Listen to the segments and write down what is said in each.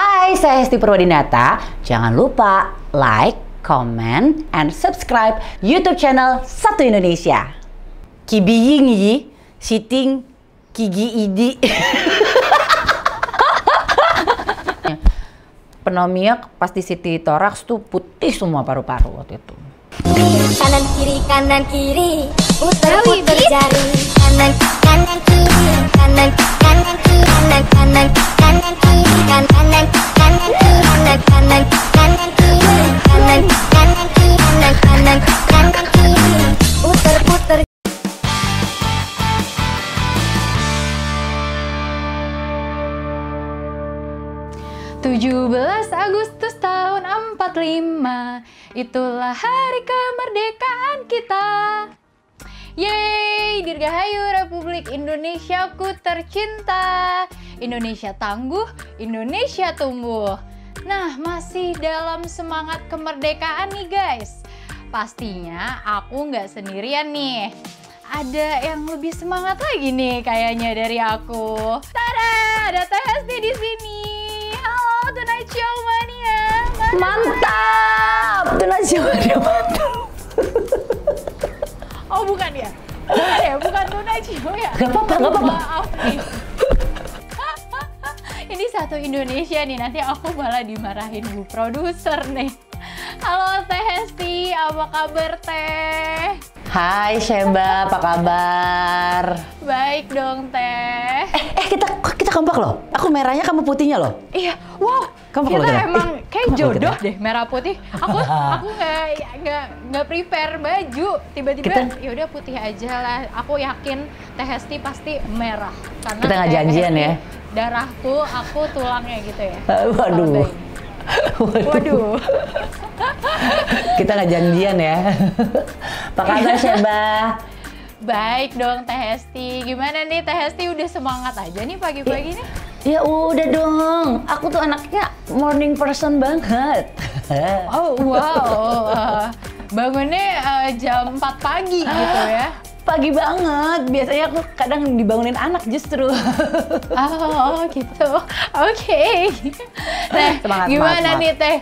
Hai, saya Hesti Purwadinata. Jangan lupa like, comment, and subscribe YouTube channel Satu Indonesia. Kibiying yi, siting kigi idi. Pneumonia pas di CT toraks tuh putih semua paru-paru waktu itu. Kanan kiri, puter jari. Kanan kiri, kanan kiri, kanan kiri, kanan kiri, puter. 17 Agustus tahun 45, itulah hari kemerdekaan kita. Yeay, dirgahayu Republik Indonesiaku tercinta. Indonesia tangguh, Indonesia tumbuh. Nah, masih dalam semangat kemerdekaan nih guys. Pastinya aku nggak sendirian nih. Ada yang lebih semangat lagi nih kayaknya dari aku. Tada, ada Teh Hesti di sini. Halo Tonight Show Mania. Mantap! Tonight Show Mania mantap. Oh bukan ya? Bukan ya? Bukan Tonight Show ya? Gak apa-apa, gak apa-apa. Maaf nih. Ini Satu Indonesia nih, nanti aku malah dimarahin bu produser nih. Halo Teh Hesti, apa kabar Teh? Hai Sheba, apa kabar? Baik dong Teh. Kita kompak loh. Aku merahnya, kamu putihnya loh. Iya, wow. Kompak Kita loh kita. emang kayak kompak loh jodoh kita. deh merah putih. Aku nggak prepare baju. Tiba-tiba ya udah putih aja lah. Aku yakin Teh Hesti pasti merah. Karena Kita nggak Teh janjian Hesti ya. Darahku, aku tulangnya gitu ya. Waduh. Waduh. Kita nggak janjian ya. Apa kabar Sheba? Baik dong Teh Hesti. Gimana nih Teh Hesti, udah semangat aja nih pagi-pagi nih? Ya udah dong. Aku tuh anaknya morning person banget. Oh wow. Bangunnya jam 4 pagi gitu ya? Pagi banget. Biasanya aku kadang dibangunin anak justru. Oh gitu. Oke. Nah, Semangat, gimana semangat. nih Teh?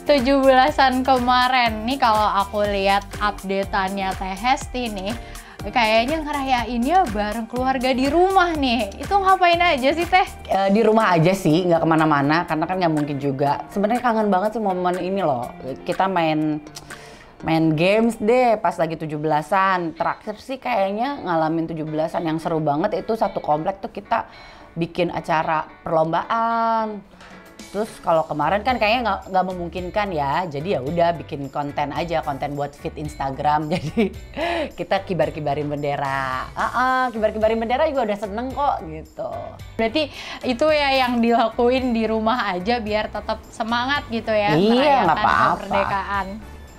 17-an kemarin nih kalau aku lihat update-annya Teh Hesti nih, kayaknya ngerayainnya bareng keluarga di rumah nih. Itu ngapain aja sih Teh? Di rumah aja sih, nggak kemana-mana karena kan nggak mungkin juga. Sebenarnya kangen banget sih momen ini loh. Kita main games deh pas lagi 17-an. Terakhir sih kayaknya ngalamin 17-an yang seru banget itu satu komplek tuh kita bikin acara perlombaan. Terus kalau kemarin kan kayaknya nggak memungkinkan ya, jadi ya udah bikin konten aja, konten buat feed Instagram. Jadi kita kibar-kibarin bendera. Kibar-kibarin bendera juga udah seneng kok gitu. Berarti itu ya yang dilakuin di rumah aja biar tetap semangat gitu ya, Iya, nggak merayakan apa-apa. kemerdekaan.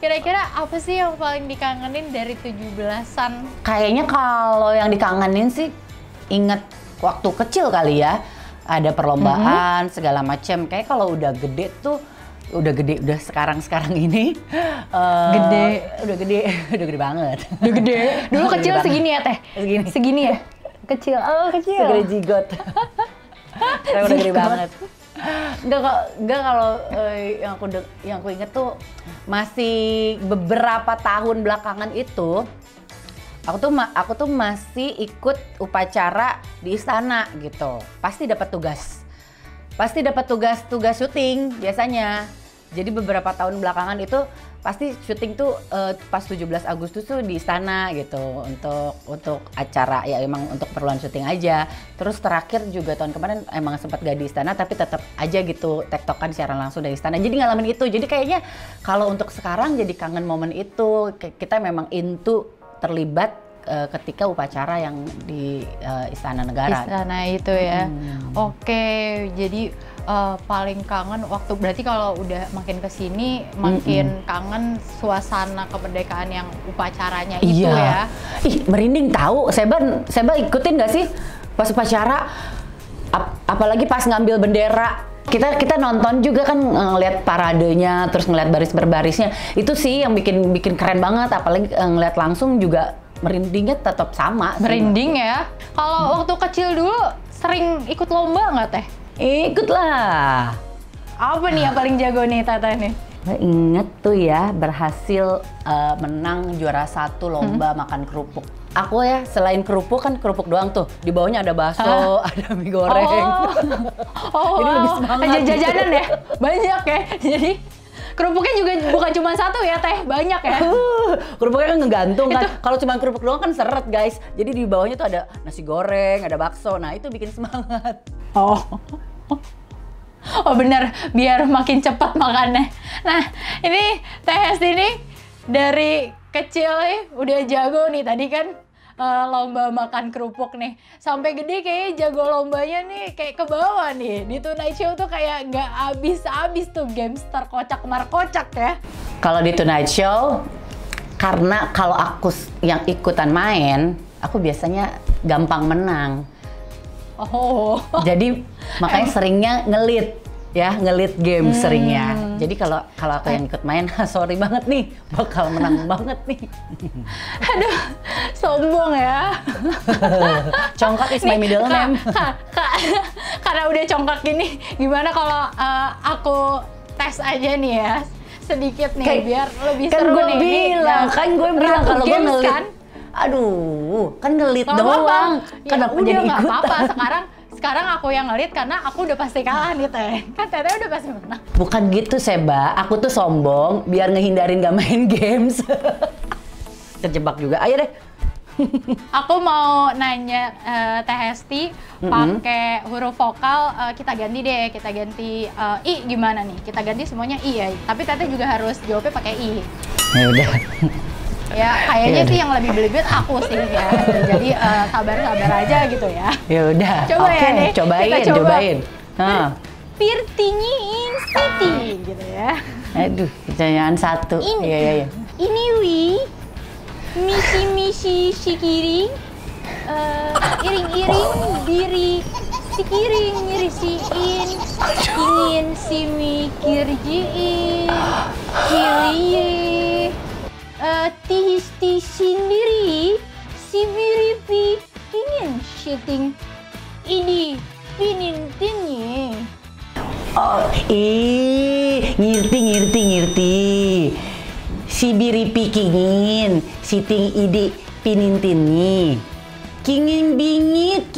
Kira-kira apa sih yang paling dikangenin dari 17-an? Kayaknya kalau yang dikangenin sih inget waktu kecil kali ya. Ada perlombaan segala macam. Kayak kalau udah gede tuh udah sekarang ini udah gede banget. Udah gede. Dulu Udah kecil gede segini ya Teh? Segini ya? Kecil. Oh kecil. segede jigot. Saya udah gede banget. Enggak kalau yang aku inget tuh masih beberapa tahun belakangan itu aku tuh masih ikut upacara di istana gitu. Pasti dapat tugas syuting biasanya. Jadi beberapa tahun belakangan itu pasti syuting tuh pas 17 Agustus tuh di istana gitu untuk acara ya, emang untuk keperluan syuting aja. Terus terakhir juga tahun kemarin emang sempat gak di istana tapi tetap aja gitu tektokan siaran langsung dari istana. Jadi ngalamin itu. Jadi kayaknya kalau untuk sekarang jadi kangen momen itu. Kita memang terlibat ketika upacara yang di Istana Negara. Istana itu ya. Oke, jadi paling kangen waktu, berarti kalau udah makin kesini makin kangen suasana kemerdekaan yang upacaranya itu ya. Ih, merinding tahu. Seba ikutin nggak sih pas upacara? Apalagi pas ngambil bendera. Kita nonton juga kan, ngeliat paradenya, terus ngeliat baris berbarisnya. Itu sih yang bikin keren banget. Apalagi ngeliat langsung juga merindingnya tetap sama. Merinding ya. Kalau waktu kecil dulu sering ikut lomba nggak Teh? Ikut lah. Apa nih yang paling jago nih Tata nih? Gue inget tuh ya berhasil menang juara 1 lomba makan kerupuk. Aku ya selain kerupuk kan kerupuk doang tuh, di bawahnya ada bakso, ada mie goreng. Jadi lebih semangat. Jajanan ya, banyak ya. Jadi kerupuknya juga bukan cuma satu ya Teh, banyak ya. Kerupuknya kan ngegantung kan. Kalau cuma kerupuk doang kan seret guys. Jadi di bawahnya tuh ada nasi goreng, ada bakso. Nah itu bikin semangat. Oh benar, biar makin cepat makannya. Nah ini Teh Hesti ini dari kecil nih udah jago nih tadi kan lomba makan kerupuk nih. Sampai gede kayaknya jago lombanya nih kayak ke bawah nih. Di Tonight Show tuh kayak nggak habis-habis tuh games terkocak markocak ya. Kalau di Tonight Show, karena kalau aku yang ikutan main, aku biasanya gampang menang. Jadi makanya seringnya ngelit game seringnya. Jadi kalau aku yang ikut main, sorry banget nih, bakal menang banget nih. Aduh, sombong ya. Congkak is my middle name. Karena udah congkak gini, gimana kalau aku tes aja nih ya, sedikit nih biar lebih kan seru gue nih. Kan gue bilang kalau gue ngelit. Kan? Aduh, kan ngelit doang. Kan aku jadi nggak ikutan. apa-apa. Sekarang aku yang ngelit karena aku udah pasti kalah nih Teh. Kan Teteh udah pasti menang. Bukan gitu Seba, aku tuh sombong biar ngehindarin gak main games. Terjebak juga, ayo deh. Aku mau nanya Teh Hesti pakai huruf vokal, kita ganti deh, kita ganti I gimana nih? Kita ganti semuanya I ya. Tapi Teteh juga harus jawabnya pakai I. Ya udah. Ya kayaknya sih yang lebih belibet aku sih ya. Jadi sabar-sabar aja gitu ya. Ya udah. Coba ya nih. Cobain. Pirtinyin Siti gitu ya. Aduh, pertanyaan 1. Iya. Ini Wi. Misi sikiring. Iring-iring diri sikiring nyirisiin. Ingin si mikirjiin. Kili. Tihisti sendiri si biripi ingin syuting ini pinintinnya. Oh, ngerti. Si biripi kingin, siting ide pinintinnya. Kingin bingit.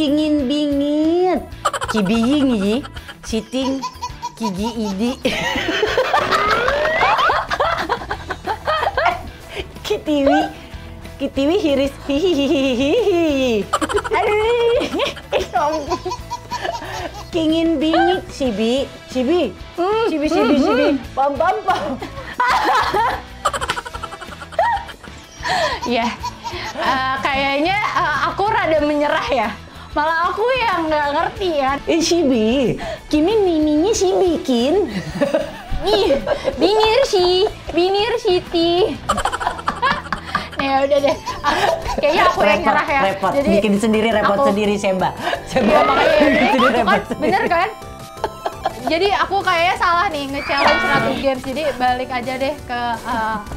Kibiying yi, siting kigi ide. Kitiwi hiris hihihihihi. Aduh, kingin bingit sibi. Pam. Ya, kayaknya aku rada menyerah ya. Malah aku yang nggak ngerti ya. Sibi, kimi miminya si bikin. Nih, binir Siti. Ya udah deh, kayaknya aku yang nyerah ya. Repot, bikin sendiri sendiri Seba. Iya makanya bikin aku repot kan bener kan? Jadi aku kayaknya salah nih nge-challenge Ratu Games. Jadi balik aja deh ke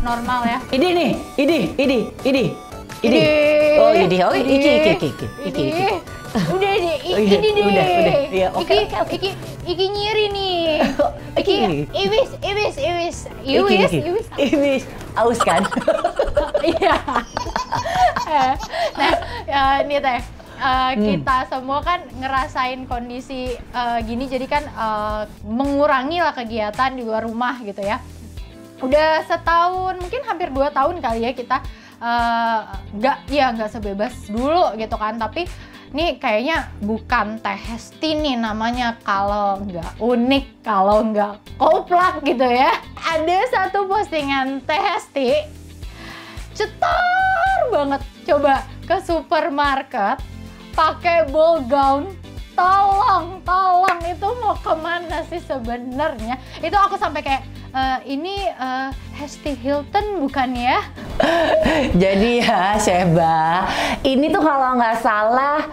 normal ya. Ini nih, ini. Oh, iki. Udah deh, ini deh. Udah. Iya, oke. Iki nyiri nih. Iwis. Iwis. Aus kan? Iya. Nah, ini Teh. Kita semua kan ngerasain kondisi gini, jadi kan mengurangi lah kegiatan di luar rumah gitu ya. Udah setahun, mungkin hampir 2 tahun kali ya kita nggak sebebas dulu gitu kan. Tapi nih kayaknya bukan Teh Hesti nih namanya kalau nggak unik, kalau nggak koplak gitu ya. Ada satu postingan Teh Hesti cetar banget, coba ke supermarket pakai ball gown. Tolong itu mau kemana sih sebenarnya? Itu aku sampai kayak ini Hesti Hilton bukan ya? Jadi ya Seba, ini tuh kalau nggak salah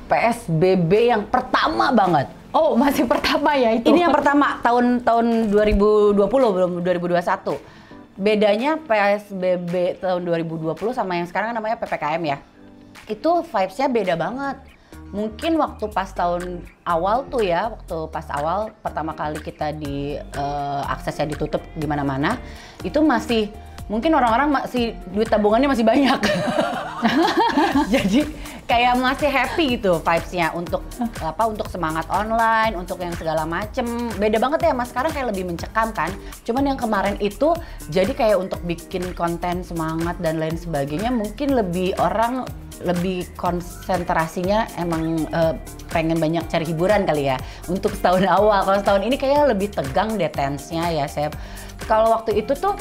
PSBB yang pertama banget. Oh, masih pertama ya itu? Ini yang pertama, tahun 2020 belum 2021. Bedanya PSBB tahun 2020 sama yang sekarang namanya PPKM ya. Itu vibes-nya beda banget. mungkin waktu pas tahun awal tuh ya, waktu pas awal pertama kali kita aksesnya ditutup di mana-mana, itu masih mungkin orang-orang masih duit tabungannya masih banyak. Jadi kayak masih happy gitu vibes-nya untuk untuk semangat online, untuk yang segala macem. Beda banget ya Mas, sekarang kayak lebih mencekam kan. Cuman yang kemarin itu jadi kayak untuk bikin konten semangat dan lain sebagainya, mungkin orang lebih konsentrasinya emang pengen banyak cari hiburan kali ya untuk setahun awal. Kalau setahun ini kayaknya lebih tegang deh tense-nya ya Sep. Kalau waktu itu tuh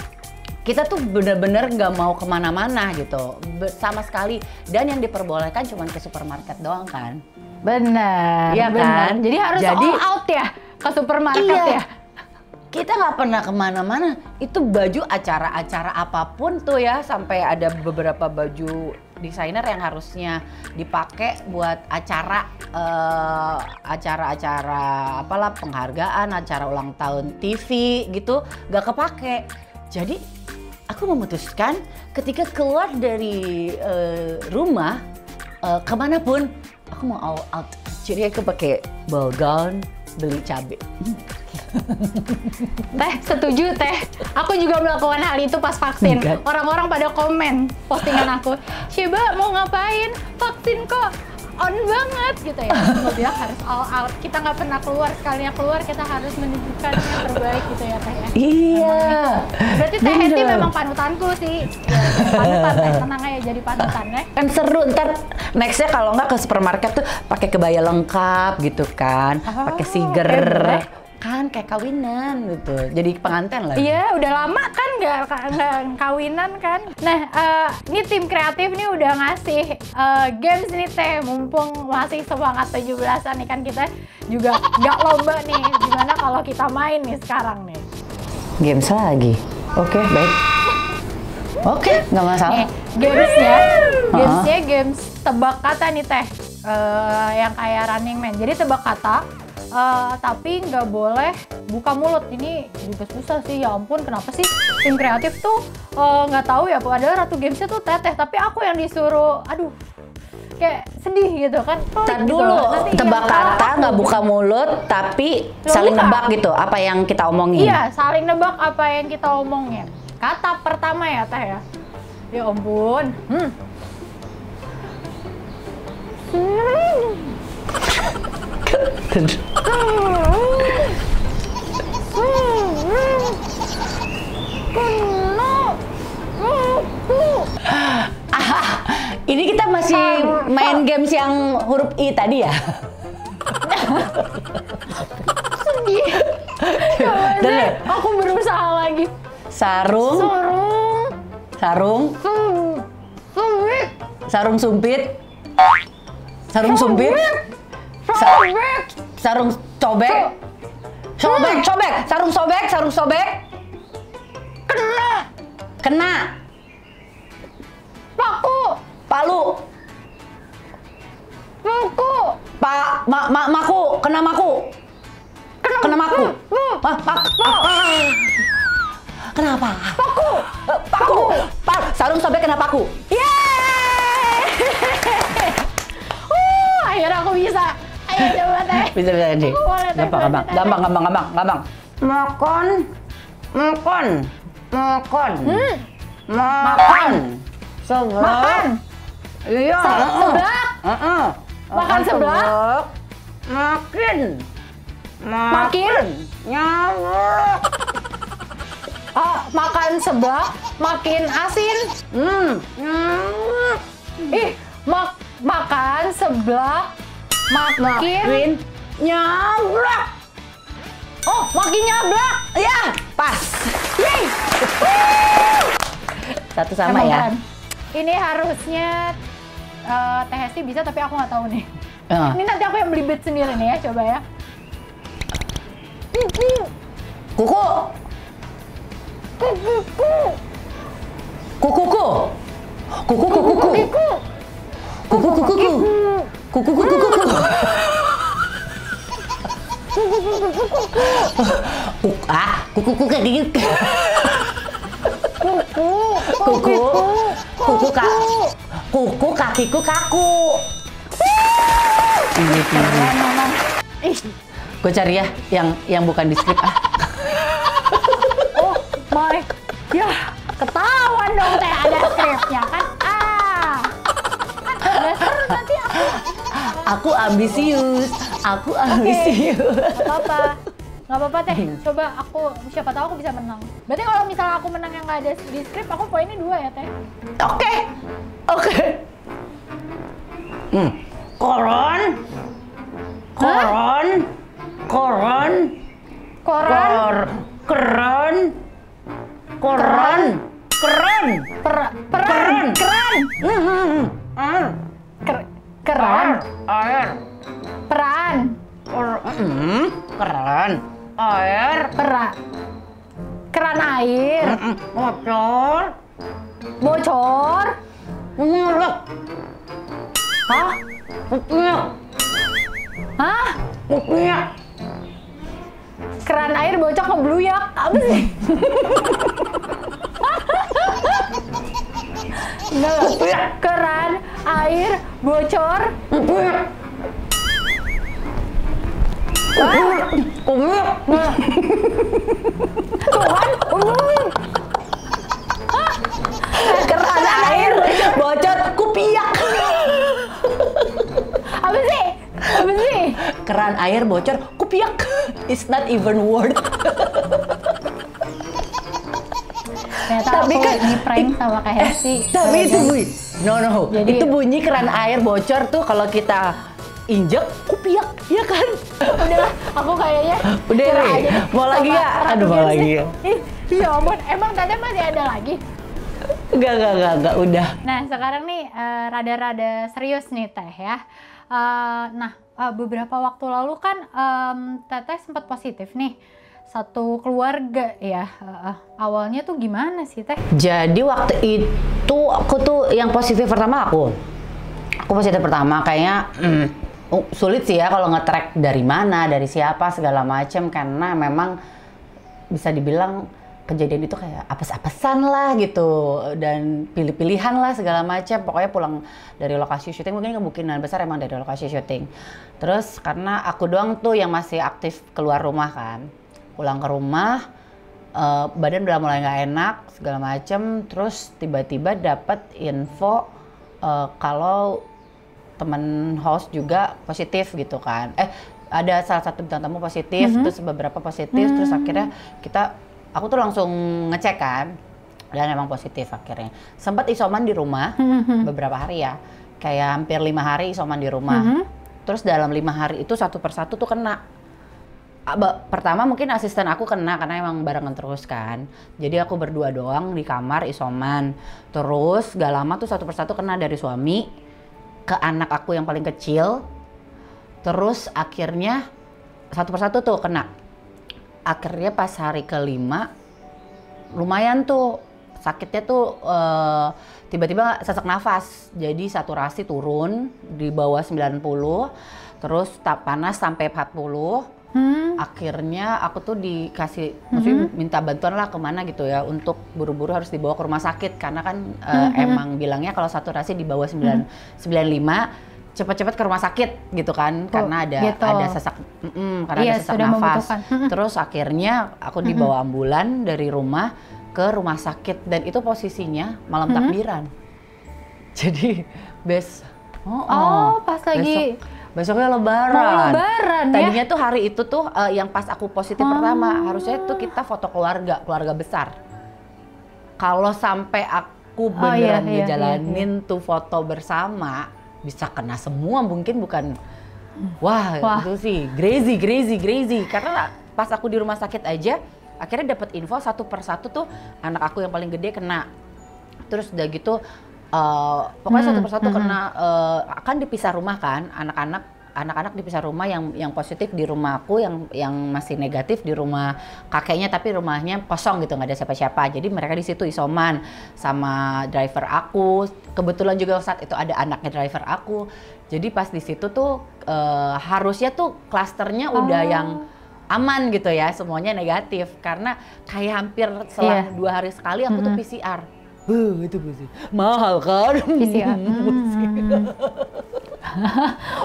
kita tuh bener-bener nggak mau kemana-mana gitu sama sekali, dan yang diperbolehkan cuma ke supermarket doang kan. Bener, iya kan? Jadi harus all out ya ke supermarket ya. Kita nggak pernah kemana-mana. Itu baju acara-acara apapun tuh ya, sampai ada beberapa baju desainer yang harusnya dipakai buat acara-acara apalah, penghargaan, acara ulang tahun TV gitu, nggak kepake. Jadi aku memutuskan ketika keluar dari rumah kemanapun aku mau all out. Jadi aku pakai ball gown, beli cabai. Teh, setuju Teh. Aku juga melakukan hal itu pas vaksin. Orang-orang pada komen postingan aku, Syeba mau ngapain? Vaksin kok on banget gitu ya. Gue bilang harus all out. Kita nggak pernah keluar, sekalinya keluar kita harus menunjukkan yang terbaik gitu ya Teh ya. Iya. Berarti Teh Heti memang panutanku sih. Ya, panutan Teh, tenang aja jadi panutan ya. Kan seru, ntar nextnya kalau nggak ke supermarket tuh pakai kebaya lengkap gitu kan, pakai siger. Kan kayak kawinan gitu, jadi pengantin lagi. Iya, udah lama kan nggak kawinan kan. Nah, ini tim kreatif nih udah ngasih games nih Teh, mumpung masih semangat 17-an nih kan, kita juga nggak lomba nih. Gimana kalau kita main nih sekarang nih? Games lagi. Oke, baik. Oke, nggak masalah. Nih, gamesnya games tebak kata nih Teh, yang kayak Running Man. Jadi tebak kata. Tapi nggak boleh buka mulut. Ini juga susah sih, ya ampun, kenapa sih tim kreatif tuh nggak tahu ya, padahal ratu gamesnya tuh Teteh, tapi aku yang disuruh, aduh kayak sedih gitu kan. Tar dulu, tebak kata nggak buka mulut tapi saling nebak gitu apa yang kita omongin. Iya, saling nebak apa yang kita omongin. Kata pertama ya Teh ya. Ya ampun. Ini kita masih main games yang huruf I tadi ya? Sedih. Aku berusaha lagi. Sarung sumpit. Sarung sobek. Sarung sobek. Kena. Palu. Maku. Kena maku. Kenapa? Paku. Sarung sobek kena paku. Akhirnya aku bisa. Ayo coba Teh. Bisa aja. Gampang. Makan. Iya. Seblak. Makan seblak. Makin. Nyamuk. Makan seblak. Makin asin. Makan seblak. Makin nyablak. Makin nyablak. Ya, pas. Yeay. Satu sama ya. Ini harusnya Teh Hesti bisa, tapi aku nggak tahu nih. Ini nanti aku yang belibet sendiri nih ya, coba ya. Kuku. Kuku kayak gitu. Kuku kakiku kaku. IGTV. Keren memang. Ih, Gue cari ya yang bukan di skrip ah. oh my, ya ketahuan dong teh ada skripnya kan? Nggak seru nanti aku. Aku ambisius. Nggak apa-apa teh. Coba aku, siapa tahu aku bisa menang. Berarti kalau misalnya aku menang yang nggak ada di skrip, aku poinnya 2 ya teh. Oke. Koron. Koran. Keran. Air. Peran. Keran. Air. Keran air. Bocor. Bocor. Ngulek. Hah? Ngulek. Hah? Ngulek. Keran air bocor ngebluyak. Apa sih? Enggak. Keran air bocor. Tuhan, umumin. Keran air bocor kupiak. Apa sih? Keran air bocor kupiak. It's not even word. Ternyata Tapi aku kan ini prank sama Kak Hesti. Tapi itu bunyi. No. Jadi- Itu bunyi keran air bocor tuh kalau kita injek kupiak, ya kan? Udahlah, aku kayaknya Udah nyerah nih. aja deh. Mau lagi Sama nggak? Ratu Aduh, mau Games lagi deh. ya. Ih, ya ampun, emang Tete masih ada lagi? Enggak, udah. Nah, sekarang nih rada-rada serius nih Teh ya. Beberapa waktu lalu kan Teteh sempat positif nih. Satu keluarga ya. Awalnya tuh gimana sih Teh? Jadi waktu itu aku tuh yang positif pertama aku positif pertama kayaknya sulit sih ya kalau nge-track dari mana, dari siapa segala macem karena memang bisa dibilang kejadian itu kayak apes-apesan lah gitu dan pilih-pilihan lah segala macam. Pokoknya pulang dari lokasi syuting mungkin kemungkinan besar emang dari lokasi syuting. Terus karena aku doang tuh yang masih aktif keluar rumah kan, pulang ke rumah badan udah mulai nggak enak segala macem. Terus tiba-tiba dapat info kalau temen host juga positif gitu kan. Ada salah satu bintang tamu positif, terus beberapa positif, terus akhirnya aku tuh langsung ngecek kan, dan emang positif akhirnya. Sempat isoman di rumah beberapa hari ya, kayak hampir 5 hari isoman di rumah. Terus dalam 5 hari itu satu persatu tuh kena. Pertama mungkin asisten aku kena karena emang barengan terus kan. Jadi aku berdua doang di kamar isoman. Terus gak lama tuh satu persatu kena dari suami ke anak aku yang paling kecil. Terus akhirnya satu persatu tuh kena. Akhirnya pas hari kelima lumayan tuh sakitnya tuh tiba-tiba sesak nafas. Jadi saturasi turun di bawah 90. Terus panas sampai 40. Akhirnya aku tuh dikasih, maksudnya minta bantuan lah kemana gitu ya untuk buru-buru harus dibawa ke rumah sakit karena kan emang bilangnya kalau saturasi di bawah 95 cepat-cepat ke rumah sakit gitu kan karena ada gitu. ada sesak karena ada sesak sudah nafas. membutuhkan. Terus akhirnya aku dibawa ambulan dari rumah ke rumah sakit dan itu posisinya malam takbiran. Jadi Pas lagi besoknya lebaran. mau lebaran ya. Tadinya tuh hari itu tuh yang pas aku positif pertama, harusnya tuh kita foto keluarga besar. Kalau sampai aku beneran ngejalanin tuh foto bersama, bisa kena semua mungkin bukan. Wah. Itu sih crazy. Karena pas aku di rumah sakit aja, akhirnya dapat info satu persatu tuh anak aku yang paling gede kena. Terus udah gitu pokoknya satu persatu kena, akan dipisah rumah kan, anak-anak dipisah rumah, yang positif di rumah aku, yang masih negatif di rumah kakeknya, tapi rumahnya kosong gitu, nggak ada siapa-siapa. Jadi mereka di situ isoman sama driver aku. Kebetulan juga saat itu ada anaknya driver aku. Jadi pas di situ tuh harusnya tuh klasternya udah yang aman gitu ya, semuanya negatif karena kayak hampir selang 2 hari sekali aku tuh PCR. Itu mahal kan? PCR.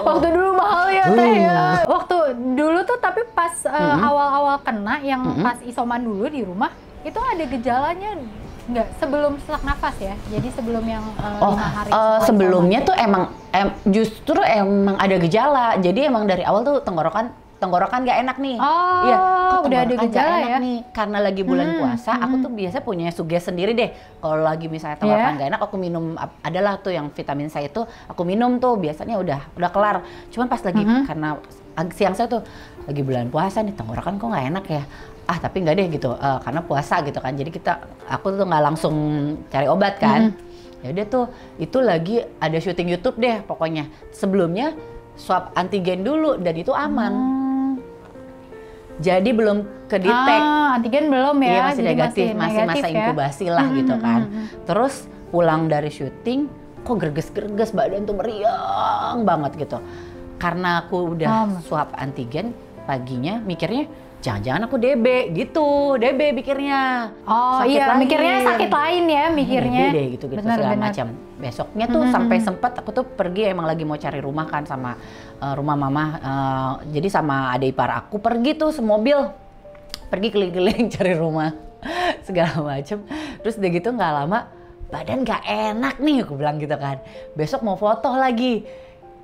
Waktu dulu mahal ya Teh ya. Waktu dulu tuh tapi pas awal-awal kena yang pas isoman dulu di rumah itu ada gejalanya nggak sebelum sesak nafas ya? Jadi sebelum yang 5 hari sebelumnya tuh justru emang ada gejala. Jadi emang dari awal tuh tenggorokan nggak enak nih. Oh, iya, udah ada gejala enak ya? nih. Karena lagi bulan puasa, aku tuh biasa punya suges sendiri deh. Kalau lagi misalnya tenggorokan nggak enak, aku minum. Adalah tuh yang vitamin C itu, aku minum tuh. Biasanya udah kelar. Cuman pas lagi karena siang saya tuh lagi bulan puasa nih, tenggorokan kok nggak enak ya. Tapi nggak deh gitu, karena puasa gitu kan. Jadi aku tuh nggak langsung cari obat kan. Ya udah tuh, itu lagi ada syuting YouTube deh pokoknya. Sebelumnya swab antigen dulu dan itu aman. Jadi belum kedetek. Antigen belum ya? Iya, masih jadi negatif, masih masa ya? inkubasi lah gitu kan. Terus pulang dari syuting, kok gerges-gerges, badan tuh meriang banget gitu. Karena aku udah swab antigen, paginya mikirnya jangan-jangan aku DB gitu, DB pikirnya. Sakit lain. Mikirnya sakit lain ya, mikirnya. DB deh gitu segala macam. Besoknya tuh sampai sempet aku tuh pergi, emang lagi mau cari rumah kan sama rumah mama. Jadi sama adik ipar aku pergi tuh semobil, pergi keliling-keliling cari rumah segala macam. Terus udah gitu nggak lama badan nggak enak nih, aku bilang gitu kan. Besok mau foto lagi,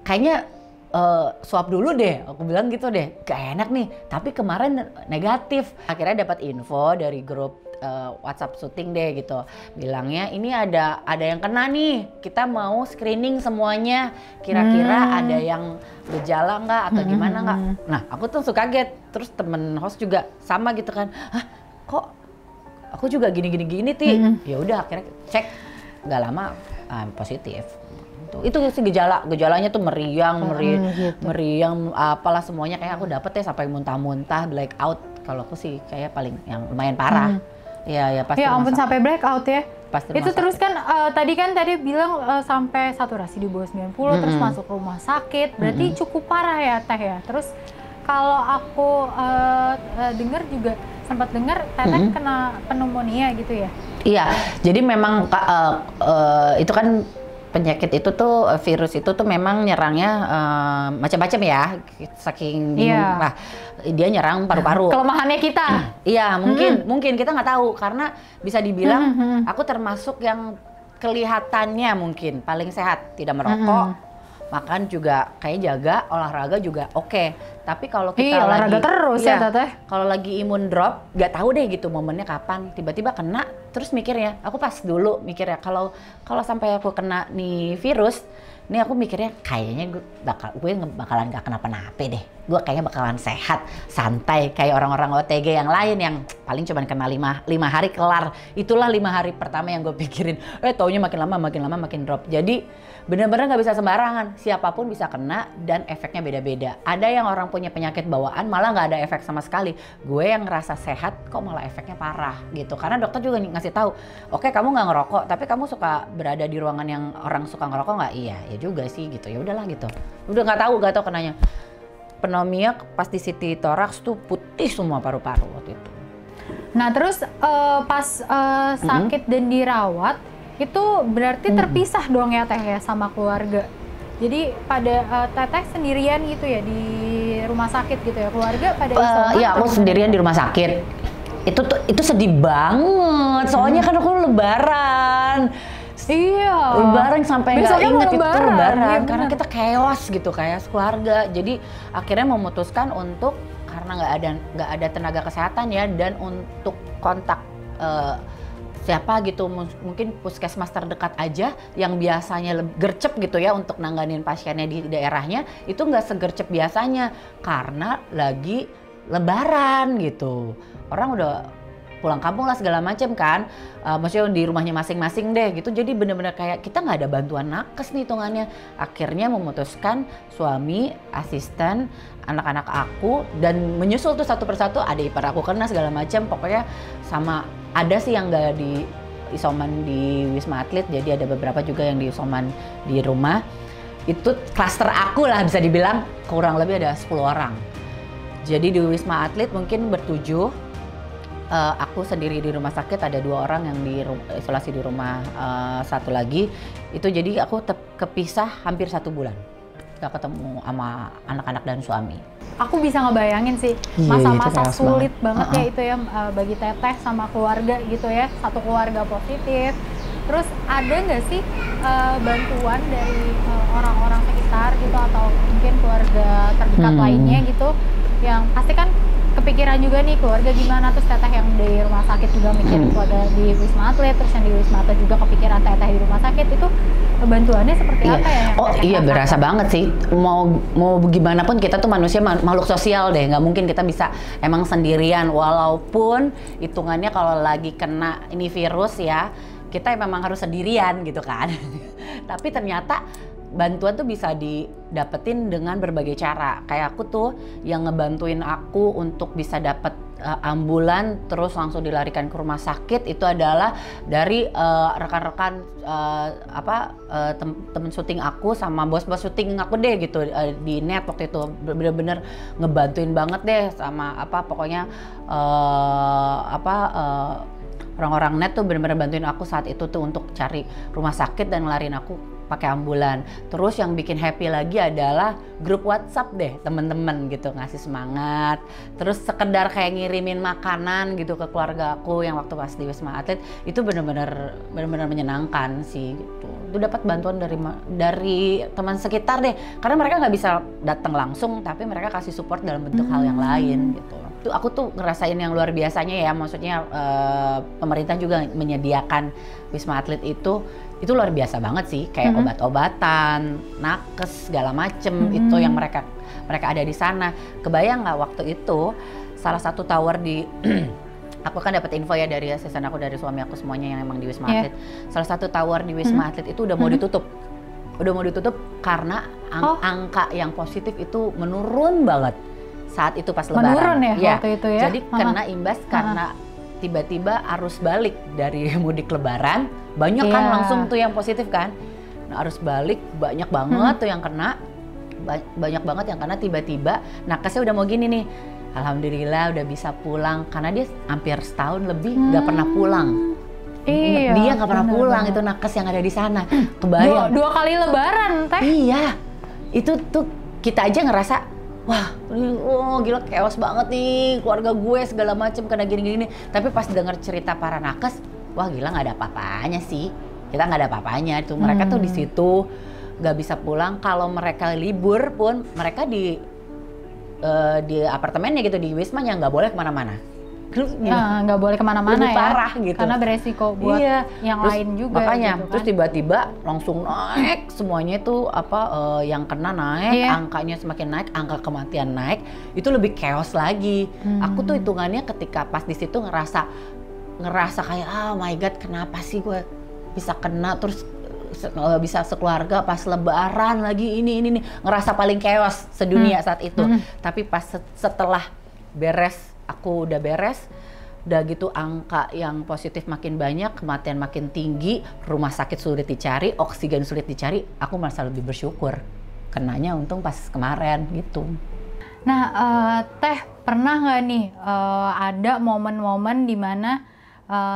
kayaknya swab dulu deh, aku bilang gitu deh, gak enak nih. Tapi kemarin negatif. Akhirnya dapat info dari grup WhatsApp syuting deh gitu. Bilangnya ini ada yang kena nih. Kita mau screening semuanya. Kira-kira ada yang gejala nggak atau gimana nggak? Nah, aku tuh suka kaget. Terus temen host juga sama gitu kan. Hah, kok aku juga gini Ti. Ya udah akhirnya cek, nggak lama positif. Itu sih gejalanya tuh meriang, apalah semuanya kayak aku dapet ya, sampai muntah-muntah, black out. Kalau aku sih kayak paling yang lumayan parah. Ya pasti. Ya ampun, sampai black out ya. Itu terus kan tadi bilang sampai saturasi di bawah 90 terus masuk rumah sakit. Berarti cukup parah ya Teh ya. Terus kalau aku sempat dengar Teteh kena pneumonia gitu ya. Iya, jadi memang itu kan penyakit itu tuh, virus itu tuh memang nyerangnya macam-macam ya, saking bingung. Nah, dia nyerang paru-paru. Kelemahannya kita. Iya, mungkin kita nggak tahu, karena bisa dibilang aku termasuk yang kelihatannya mungkin paling sehat, tidak merokok, makan juga kayak jaga, olahraga juga oke. Tapi kalau kita olahraga terus ya Teteh. Kalau lagi imun drop, nggak tahu deh gitu momennya kapan, tiba-tiba kena. Terus mikirnya, aku pas dulu mikirnya kalau sampai aku kena nih virus, nih aku mikirnya kayaknya gue bakalan gak kenapa-napa deh. Gue kayaknya bakalan sehat, santai kayak orang-orang OTG yang lain yang paling cuma kena 5 hari kelar. Itulah 5 hari pertama yang gue pikirin. Taunya makin lama makin drop. Jadi benar-benar nggak bisa sembarangan. Siapapun bisa kena dan efeknya beda-beda. Ada yang orang punya penyakit bawaan malah nggak ada efek sama sekali. Gue yang ngerasa sehat kok malah efeknya parah gitu. Karena dokter juga ngasih tahu, oke kamu nggak ngerokok, tapi kamu suka berada di ruangan yang orang suka ngerokok nggak? Iya, ya juga sih gitu. Ya udahlah gitu. Udah nggak tahu kenanya. Pneumonia pas di CT toraks tuh putih semua paru-paru waktu itu. Nah terus pas sakit dan dirawat itu berarti terpisah dong ya Teh ya sama keluarga. Jadi pada Teteh sendirian gitu ya di rumah sakit gitu ya, keluarga pada isoman? Iya, aku sendirian di rumah sakit. Itu sedih banget. Soalnya kan aku lebaran. Iya. Lebaran sampai nggak inget itu lebaran. Ya, karena kita chaos gitu kayak keluarga. Jadi akhirnya memutuskan untuk, karena nggak ada tenaga kesehatan ya, dan untuk kontak siapa gitu, mungkin puskesmas terdekat aja yang biasanya gercep gitu ya untuk nanganin pasiennya di daerahnya, itu nggak segercep biasanya karena lagi lebaran gitu. Orang udah pulang kampung lah segala macam kan, maksudnya di rumahnya masing-masing deh gitu. Jadi bener-bener kayak kita nggak ada bantuan nakes nih hitungannya. Akhirnya memutuskan suami, asisten, anak-anak aku, dan menyusul tuh satu persatu, adik ipar aku kena segala macam. Pokoknya sama, ada sih yang nggak di isoman di Wisma Atlet, jadi ada beberapa juga yang di isoman di rumah. Itu klaster aku lah bisa dibilang, kurang lebih ada 10 orang. Jadi di Wisma Atlet mungkin bertujuh, aku sendiri di rumah sakit ada 2 orang yang isolasi di rumah, satu lagi. Itu jadi aku kepisah hampir 1 bulan. gak ketemu sama anak-anak dan suami. Aku bisa ngebayangin sih Iya, masa-masa itu chaos sulit banget. banget ya itu ya bagi Teteh sama keluarga gitu ya, satu keluarga positif. Terus ada nggak sih bantuan dari orang-orang sekitar gitu atau mungkin keluarga terdekat lainnya gitu yang pasti kan kepikiran juga nih keluarga gimana, terus Teteh yang di rumah sakit juga mikirin keluarga di Wisma Atlet, terus yang di Wisma Atlet juga kepikiran Teteh di rumah sakit, itu bantuannya seperti Iya. apa ya? yang Oh Teteh iya, rasakan? berasa banget sih. Mau gimana pun kita tuh manusia makhluk sosial deh. Nggak mungkin kita bisa emang sendirian. Walaupun hitungannya kalau lagi kena ini virus ya, kita memang harus sendirian gitu kan. Tapi ternyata bantuan tuh bisa didapetin dengan berbagai cara. Kayak aku tuh yang ngebantuin aku untuk bisa dapet ambulan terus langsung dilarikan ke rumah sakit itu adalah dari rekan-rekan temen syuting aku sama bos-bos syuting aku deh gitu di net waktu itu. Bener-bener ngebantuin banget deh sama pokoknya orang-orang net tuh bener-bener bantuin aku saat itu tuh untuk cari rumah sakit dan ngelarin aku pakai ambulan. Terus yang bikin happy lagi adalah grup WhatsApp deh temen-temen gitu ngasih semangat. Terus sekedar kayak ngirimin makanan gitu ke keluarga aku yang waktu pas di Wisma Atlet itu bener-bener menyenangkan sih gitu. Itu dapat bantuan dari teman sekitar deh. Karena mereka nggak bisa datang langsung tapi mereka kasih support dalam bentuk hal yang lain gitu. Itu aku tuh ngerasain yang luar biasanya ya, maksudnya pemerintah juga menyediakan Wisma Atlet itu luar biasa banget sih, kayak obat-obatan, nakes segala macem itu yang mereka ada di sana. Kebayang nggak waktu itu salah satu tower di aku kan dapat info ya dari asisten aku, dari suami aku, semuanya yang emang di Wisma Atlet. Salah satu tower di Wisma Atlet itu udah mau ditutup. Udah mau ditutup karena angka yang positif itu menurun banget saat itu pas lebaran. Menurun ya waktu itu ya. Jadi kena imbas karena tiba-tiba arus balik dari mudik lebaran, banyak kan langsung tuh yang positif kan. Nah, arus balik banyak banget tuh yang kena, banyak banget yang kena tiba-tiba. Nakesnya udah mau gini nih, alhamdulillah udah bisa pulang karena dia hampir setahun lebih nggak pernah pulang. Iya, dia nggak pernah pulang, itu nakes yang ada di sana. Kebayang. Dua kali lebaran, Teh. Iya, itu tuh kita aja ngerasa wah, gila chaos banget nih keluarga gue segala macem kena gini-gini. Tapi pas denger cerita para nakes, wah gila nggak ada apa-apanya sih. Kita nggak ada apa-apanya. Itu mereka tuh di situ nggak bisa pulang. Kalau mereka libur pun mereka di apartemennya gitu di Wismanya nggak boleh kemana-mana. Nggak boleh kemana-mana lebih ya. parah gitu. Karena beresiko buat yang terus, lain juga. Makanya gitu kan. terus tiba-tiba langsung naik semuanya itu yang kena naik, angkanya semakin naik, angka kematian naik, itu lebih chaos lagi. Aku tuh hitungannya ketika pas di situ ngerasa kayak oh my god, kenapa sih gue bisa kena terus bisa sekeluarga pas lebaran lagi ini nih, ngerasa paling chaos sedunia saat itu. Tapi pas setelah aku udah beres, udah gitu angka yang positif makin banyak, kematian makin tinggi, rumah sakit sulit dicari, oksigen sulit dicari, aku merasa lebih bersyukur. Kenanya untung pas kemarin gitu. Nah, Teh pernah nggak nih ada momen-momen dimana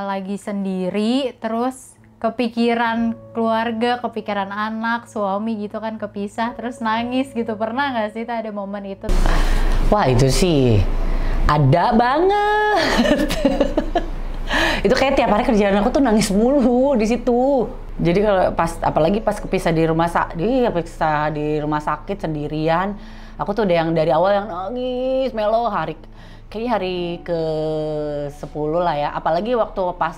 lagi sendiri, terus kepikiran keluarga, kepikiran anak, suami gitu kan kepisah, terus nangis gitu, pernah nggak sih Teh ada momen itu? Wah itu sih ada banget. Itu kayak tiap hari kerjaan aku tuh nangis mulu di situ. Jadi kalau apalagi pas kepisah di rumah sakit sendirian, aku tuh udah yang dari awal yang nangis melo kayaknya hari ke-10 lah ya. Apalagi waktu pas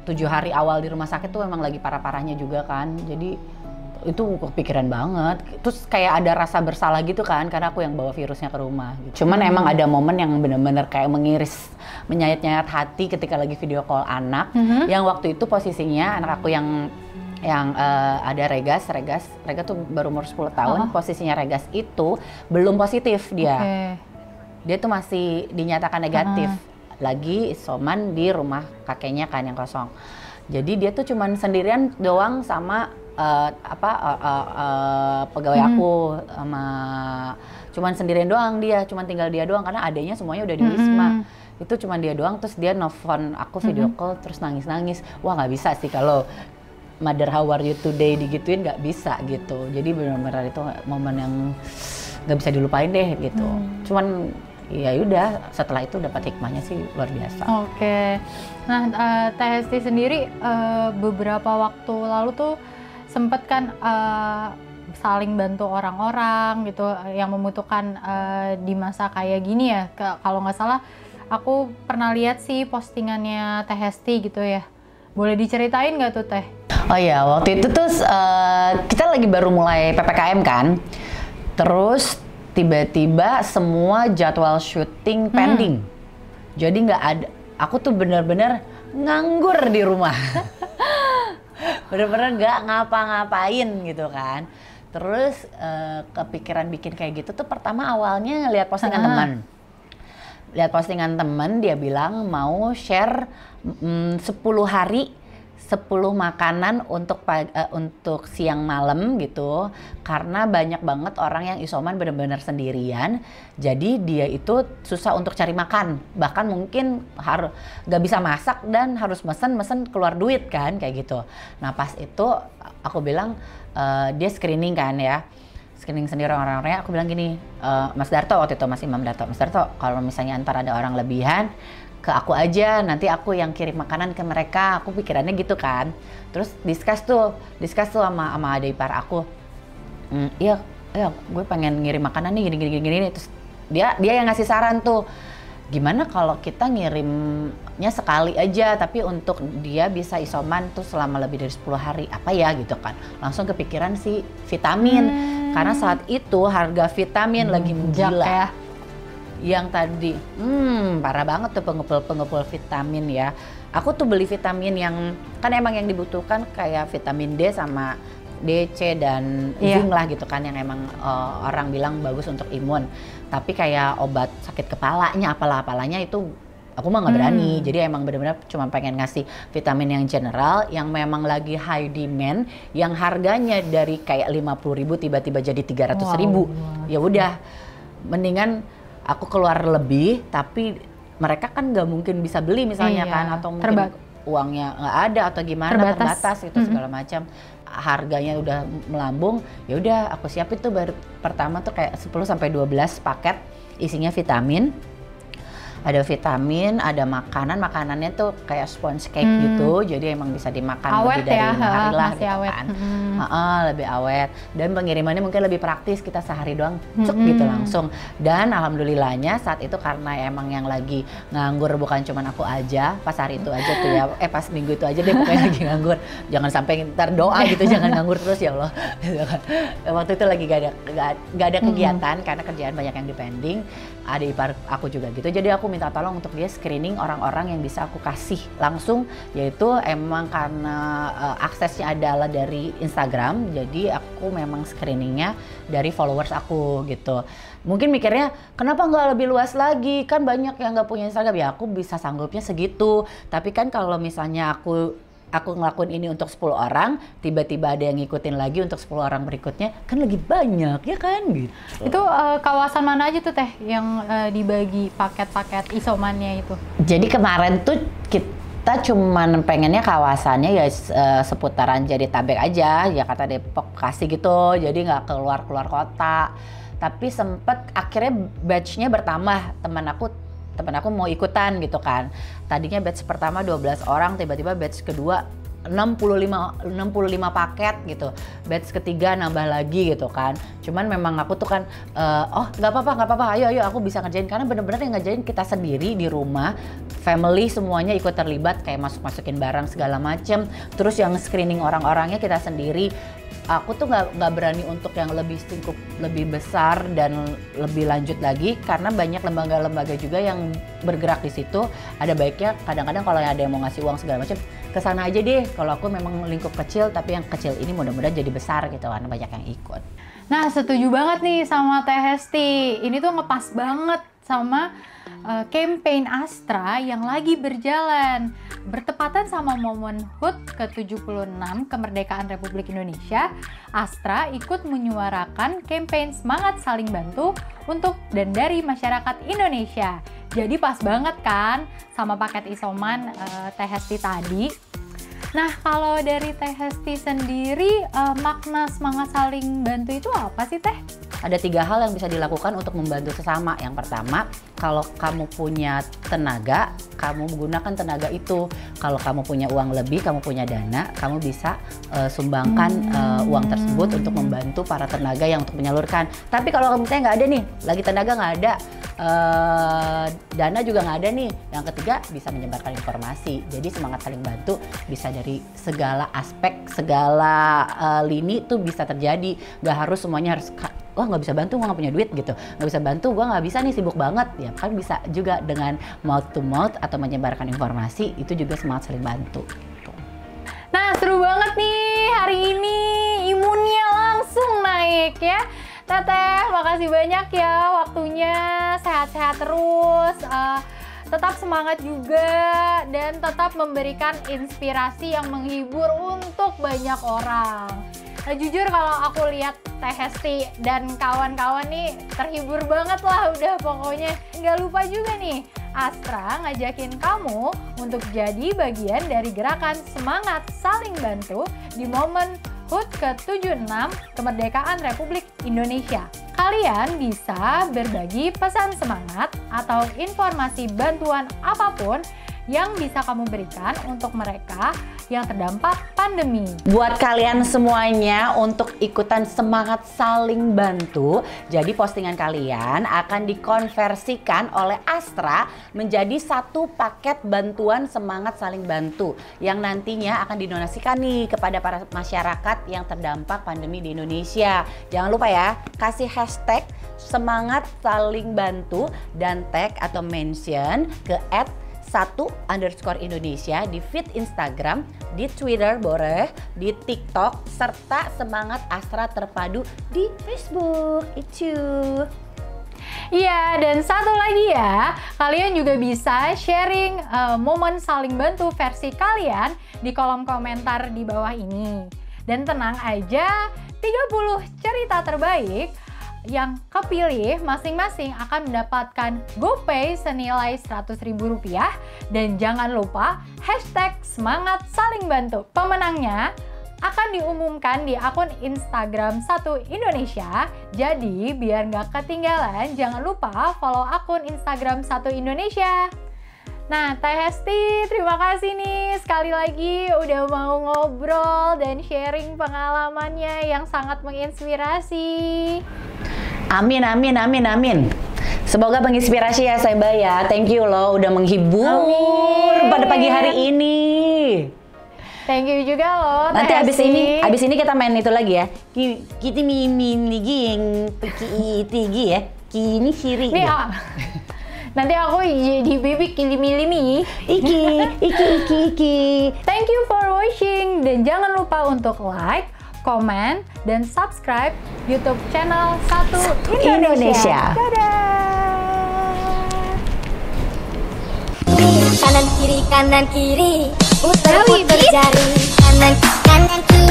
7 hari awal di rumah sakit tuh memang lagi parah-parahnya juga kan. Jadi itu kepikiran banget. Terus kayak ada rasa bersalah gitu kan karena aku yang bawa virusnya ke rumah gitu. Cuman emang ada momen yang bener-bener kayak menyayat-nyayat hati ketika lagi video call anak. Yang waktu itu posisinya anak aku yang ada Rega tuh baru umur 10 tahun. Posisinya Regas itu belum positif dia. Dia tuh masih dinyatakan negatif. Lagi isoman di rumah kakeknya kan yang kosong. Jadi dia tuh cuman sendirian doang sama pegawai aku, sama cuman sendirian doang dia, cuman tinggal dia doang karena adanya semuanya udah di Wisma. Itu cuman dia doang, terus dia nelfon aku video call terus nangis-nangis. Wah nggak bisa sih kalau Mother how are you today digituin nggak bisa gitu. Jadi benar-benar itu momen yang nggak bisa dilupain deh gitu. Cuman ya udah setelah itu dapat hikmahnya sih luar biasa. Oke. Nah, Teh Hesti sendiri beberapa waktu lalu tuh sempet kan saling bantu orang-orang gitu yang membutuhkan di masa kayak gini ya. Kalau nggak salah aku pernah lihat sih postingannya Teh Hesti gitu ya. Boleh diceritain nggak tuh Teh? Oh iya, waktu itu tuh kita lagi baru mulai PPKM kan. Terus tiba-tiba semua jadwal syuting pending. Jadi nggak ada, aku tuh bener-bener nganggur di rumah. Bener-bener nggak ngapa-ngapain gitu kan. Terus kepikiran bikin kayak gitu tuh pertama awalnya ngeliat postingan teman. Lihat postingan teman, dia bilang mau share 10 hari 10 makanan untuk siang malam gitu, karena banyak banget orang yang isoman benar-benar sendirian, jadi dia itu susah untuk cari makan, bahkan mungkin gak bisa masak dan harus mesen keluar duit kan kayak gitu. Nah pas itu aku bilang dia screening kan ya, screening sendiri orang-orangnya, aku bilang gini, Mas Darto waktu itu, Mas Imam Darto, Mas Darto kalau misalnya antar ada orang lebihan ke aku aja, nanti aku yang kirim makanan ke mereka, aku pikirannya gitu kan. Terus discuss tuh sama adik ipar aku, iya gue pengen ngirim makanan nih gini. Terus dia yang ngasih saran tuh, gimana kalau kita ngirimnya sekali aja tapi untuk dia bisa isoman tuh selama lebih dari 10 hari, apa ya gitu kan. Langsung kepikiran si vitamin, karena saat itu harga vitamin lagi menggila ya. Yang tadi parah banget tuh pengepul vitamin ya. Aku tuh beli vitamin yang kan emang yang dibutuhkan kayak vitamin D sama D, C dan zinc lah gitu kan, yang emang orang bilang bagus untuk imun. Tapi kayak obat sakit kepalanya apalanya itu aku mah nggak berani. Jadi emang benar-benar cuma pengen ngasih vitamin yang general yang memang lagi high demand, yang harganya dari kayak 50.000 tiba-tiba jadi 300.000. Ya udah, mendingan aku keluar lebih, tapi mereka kan nggak mungkin bisa beli misalnya kan, atau mungkin uangnya nggak ada atau gimana, terbatas itu segala macam, harganya udah melambung. Ya udah aku siapin tuh baru pertama tuh kayak 10-12 paket isinya vitamin. Ada vitamin, ada makanannya tuh kayak sponge cake gitu, jadi emang bisa dimakan awet lebih dari 5 hari lah gitu awet. kan. Lebih awet, dan pengirimannya mungkin lebih praktis, kita sehari doang cuk gitu langsung. Dan alhamdulillahnya saat itu karena emang yang lagi nganggur bukan cuman aku aja, pas hari itu aja tuh ya, pas minggu itu aja deh pokoknya lagi nganggur. Jangan sampai ntar doa gitu, jangan nganggur terus ya Allah. Waktu itu lagi gak ada kegiatan karena kerjaan banyak yang dipending. Ada ipar aku juga gitu, jadi aku minta tolong untuk dia screening orang-orang yang bisa aku kasih langsung, yaitu emang karena aksesnya adalah dari Instagram, jadi aku memang screeningnya dari followers aku gitu. Mungkin mikirnya kenapa nggak lebih luas lagi, kan banyak yang nggak punya Instagram. Ya aku bisa sanggupnya segitu, tapi kan kalau misalnya aku ngelakuin ini untuk 10 orang, tiba-tiba ada yang ngikutin lagi untuk 10 orang berikutnya, kan lagi banyak ya kan gitu. Itu kawasan mana aja tuh Teh yang dibagi paket-paket isomannya itu? Jadi kemarin tuh kita cuman pengennya kawasannya ya seputaran Jabodetabek aja, Jakarta, Depok, Bekasi gitu, jadi nggak keluar kota. Tapi sempet akhirnya batch-nya bertambah, teman aku mau ikutan gitu kan. Tadinya batch pertama 12 orang, tiba-tiba batch kedua 65 paket gitu. Batch ketiga nambah lagi gitu kan. Cuman memang aku tuh kan nggak apa-apa, ayo aku bisa ngerjain, karena bener-bener yang ngerjain kita sendiri di rumah, family semuanya ikut terlibat, kayak masukin barang segala macem. Terus yang screening orang-orangnya kita sendiri. Aku tuh nggak berani untuk yang lebih lingkup lebih besar dan lebih lanjut lagi, karena banyak lembaga-lembaga juga yang bergerak di situ. Ada baiknya kadang-kadang kalau ada yang mau ngasih uang segala macam, kesana aja deh. Kalau aku memang lingkup kecil, tapi yang kecil ini mudah-mudahan jadi besar gitu, karena banyak yang ikut. Nah, setuju banget nih sama Teh Hesti. Ini tuh ngepas banget sama campaign Astra yang lagi berjalan. Bertepatan sama momen HUT ke-76 kemerdekaan Republik Indonesia, Astra ikut menyuarakan campaign semangat saling bantu untuk dan dari masyarakat Indonesia. Jadi pas banget kan sama paket isoman Teh Hesti tadi. Nah, kalau dari Teh Hesti sendiri, makna semangat saling bantu itu apa sih, Teh? Ada 3 hal yang bisa dilakukan untuk membantu sesama. Yang pertama, kalau kamu punya tenaga, kamu menggunakan tenaga itu. Kalau kamu punya uang lebih, kamu punya dana, kamu bisa sumbangkan uang tersebut untuk membantu para tenaga yang untuk menyalurkan. Tapi kalau kamu nggak ada nih, lagi tenaga nggak ada, dana juga nggak ada nih. Yang ketiga, bisa menyebarkan informasi. Jadi semangat saling bantu bisa dari segala aspek, segala lini tuh bisa terjadi. Nggak harus semuanya harus wah nggak bisa bantu, gue nggak punya duit gitu, nggak bisa bantu, gue nggak bisa nih, sibuk banget. Ya kan bisa juga dengan mouth to mouth atau menyebarkan informasi, itu juga semangat saling bantu gitu. Nah, seru banget nih hari ini, imunnya langsung naik ya. Teteh, makasih banyak ya waktunya, sehat-sehat terus, tetap semangat juga, dan tetap memberikan inspirasi yang menghibur untuk banyak orang. Nah, jujur kalau aku lihat Teh Hesti dan kawan-kawan nih terhibur banget lah udah pokoknya. Nggak lupa juga nih, Astra ngajakin kamu untuk jadi bagian dari gerakan semangat saling bantu di momen HUT ke-76 kemerdekaan Republik Indonesia. Kalian bisa berbagi pesan semangat atau informasi bantuan apapun yang bisa kamu berikan untuk mereka yang terdampak pandemi. Buat kalian semuanya untuk ikutan semangat saling bantu, jadi postingan kalian akan dikonversikan oleh Astra menjadi satu paket bantuan semangat saling bantu yang nantinya akan didonasikan nih kepada para masyarakat yang terdampak pandemi di Indonesia. Jangan lupa ya, kasih hashtag semangat saling bantu dan tag atau mention ke @1_Indonesia di feed Instagram, di Twitter boleh, di TikTok, serta semangat Astra terpadu di Facebook. Itu. Iya, dan satu lagi ya, kalian juga bisa sharing momen saling bantu versi kalian di kolom komentar di bawah ini. Dan tenang aja, 30 cerita terbaik yang kepilih masing-masing akan mendapatkan GoPay senilai Rp100.000, dan jangan lupa hashtag semangat saling bantu. Pemenangnya akan diumumkan di akun Instagram 1Indonesia. Jadi biar nggak ketinggalan, jangan lupa follow akun Instagram 1Indonesia. Nah, Teh Hesti, terima kasih nih sekali lagi udah mau ngobrol dan sharing pengalamannya yang sangat menginspirasi. Amin, amin, amin, amin. Semoga menginspirasi ya Seba ya. Thank you loh udah menghibur pada pagi hari ini. Thank you juga loh. Nanti abis ini kita main itu lagi ya. Kita mimin lagi yang tinggi ya. Kini siri. Nih, nanti aku jadi bibik limi-limi. Iki. Thank you for watching, dan jangan lupa untuk like, komen, dan subscribe YouTube channel 1Indonesia. Dadah. Kanan kiri, putar-putar jari. Kanan kiri.